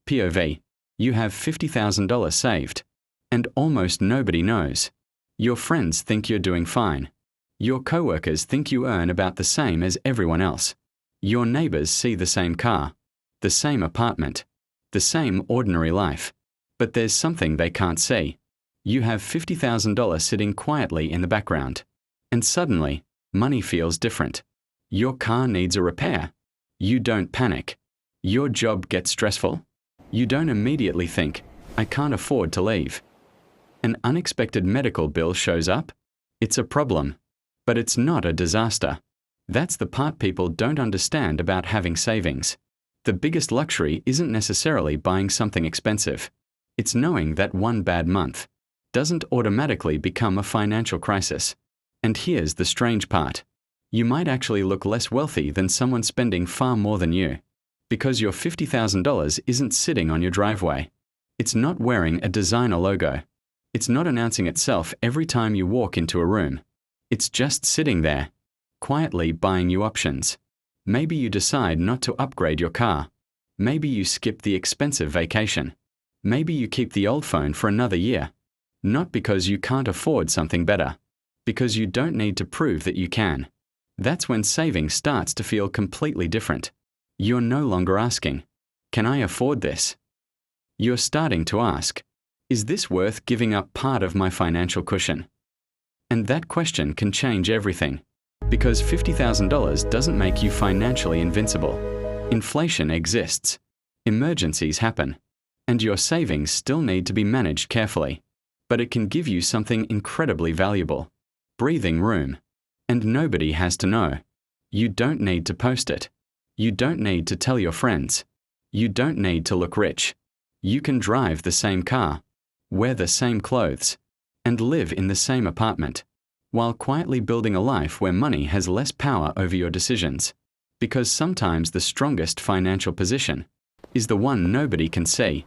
POV. You have $50,000 saved. And almost nobody knows. Your friends think you're doing fine. Your coworkers think you earn about the same as everyone else. Your neighbors see the same car, the same apartment, the same ordinary life. But there's something they can't see. You have $50,000 sitting quietly in the background. And suddenly, money feels different. Your car needs a repair. You don't panic. Your job gets stressful. You don't immediately think, I can't afford to leave. An unexpected medical bill shows up. It's a problem. But it's not a disaster. That's the part people don't understand about having savings. The biggest luxury isn't necessarily buying something expensive. It's knowing that one bad month doesn't automatically become a financial crisis. And here's the strange part. You might actually look less wealthy than someone spending far more than you. Because your $50,000 isn't sitting on your driveway. It's not wearing a designer logo. It's not announcing itself every time you walk into a room. It's just sitting there, quietly buying you options. Maybe you decide not to upgrade your car. Maybe you skip the expensive vacation. Maybe you keep the old phone for another year. Not because you can't afford something better. Because you don't need to prove that you can. That's when saving starts to feel completely different. You're no longer asking, can I afford this? You're starting to ask, is this worth giving up part of my financial cushion? And that question can change everything. Because $50,000 doesn't make you financially invincible. Inflation exists. Emergencies happen. And your savings still need to be managed carefully. But it can give you something incredibly valuable. Breathing room. And nobody has to know. You don't need to post it. You don't need to tell your friends. You don't need to look rich. You can drive the same car, wear the same clothes, and live in the same apartment, while quietly building a life where money has less power over your decisions. Because sometimes the strongest financial position is the one nobody can see.